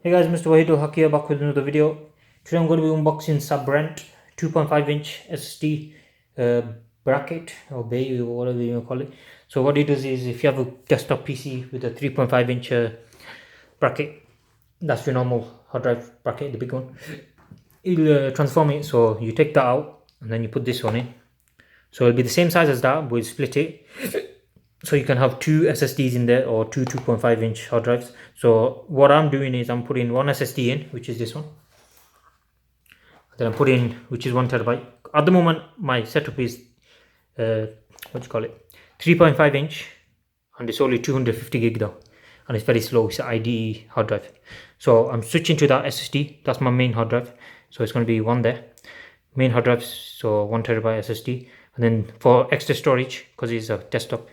Hey guys, Mr. Wahid Haque here, back with another video. Today I'm going to be unboxing Sabrent 2.5 inch SSD bracket or bay or whatever you call it. So what it does is, if you have a desktop PC with a 3.5 inch bracket, that's your normal hard drive bracket, the big one, it'll transform it. So you take that out and then you put this one in. So it'll be the same size as that, but we'll split it. So you can have two SSDs in there, or two 2.5 inch hard drives. So what I'm doing is I'm putting one SSD in, which is this one. Then I'm putting, which is 1 terabyte. At the moment, my setup is 3.5 inch, and it's only 250 gig though, and it's very slow. It's an IDE hard drive. So I'm switching to that SSD. That's my main hard drive. So it's going to be one there, main hard drive. So 1 terabyte SSD, and then for extra storage, because it's a desktop,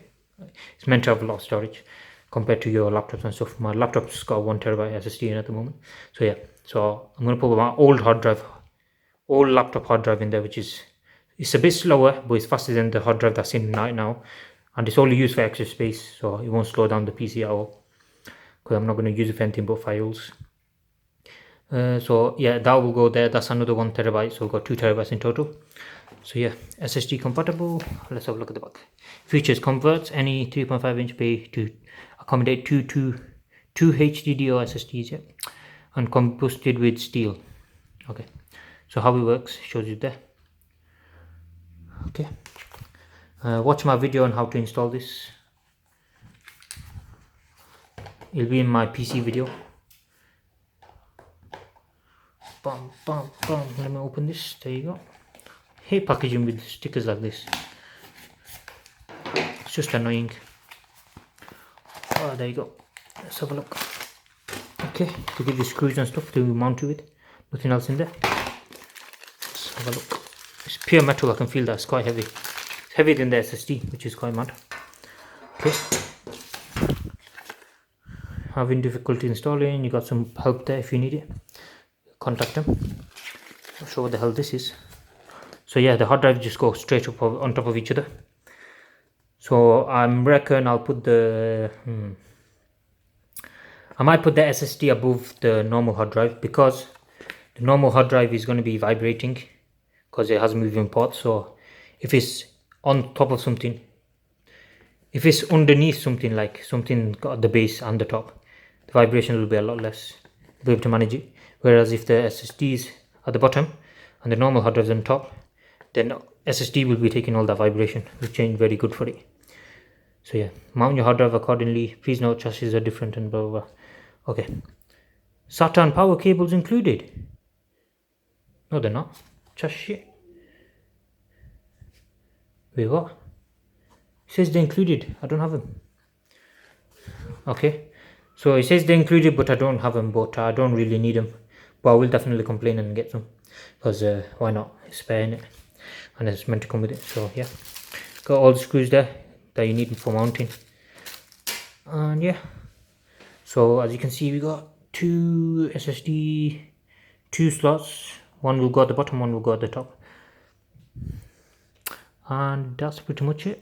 it's meant to have a lot of storage compared to your laptops and stuff. My laptop's got 1 terabyte SSD in at the moment. So yeah, so I'm going to put my old laptop hard drive in there, which is, it's a bit slower, but it's faster than the hard drive that's in right now, and it's only used for extra space, so it won't slow down the PC at all, because I'm not going to use it for anything but files. So yeah, that will go there. That's another 1 terabyte, so we've got 2 terabytes in total. So yeah, SSD compatible. Let's have a look at the back. Features: converts any 3.5 inch bay to accommodate two HDD or SSDs, yeah, and composted with steel. Okay, so how it works, shows you there. Okay, watch my video on how to install this. It'll be in my PC video. Bam, bam, bam. Let me open this. There you go. Hate packaging with stickers like this. It's just annoying. Oh, there you go. Let's have a look. Okay, to give you screws and stuff to mount it with. Nothing else in there. Let's have a look. It's pure metal. I can feel that it's quite heavy. It's heavier than the SSD, which is quite mad. Okay. Having difficulty installing. You got some help there if you need it. Contact them. Not sure what the hell this is. So yeah, the hard drive just goes straight up on top of each other. So I reckon I'll put the I might put the SSD above the normal hard drive, because the normal hard drive is going to be vibrating because it has moving parts. So if it's on top of something, if it's underneath something, like something got the base and the top, the vibration will be a lot less. You'll be able to manage it. Whereas if the SSD is at the bottom and the normal hard drive is on top, then SSD will be taking all that vibration, which ain't very good for it. So yeah, mount your hard drive accordingly. Please note chassis are different and blah blah blah. Okay, SATA and power cables included. No, they're not. Chassis. Wait, what? It says they're included. I don't have them. Okay, so it says they're included, but I don't have them. But I don't really need them. But I will definitely complain and get some, because why not? It's spare in it, and it's meant to come with it. So yeah, got all the screws there that you need for mounting. And yeah, so as you can see, we got two SSD, two slots. One will go at the bottom, one will go at the top, and that's pretty much it.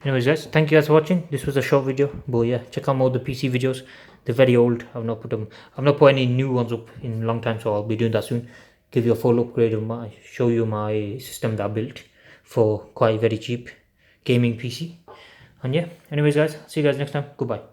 Anyways guys, thank you guys for watching. This was a short video, but yeah, check out more of the PC videos. They're very old. I've not put any new ones up in a long time, so I'll be doing that soon. Give you a full upgrade of show you my system that I built for quite very cheap gaming PC. And yeah, anyways guys, see you guys next time. Goodbye.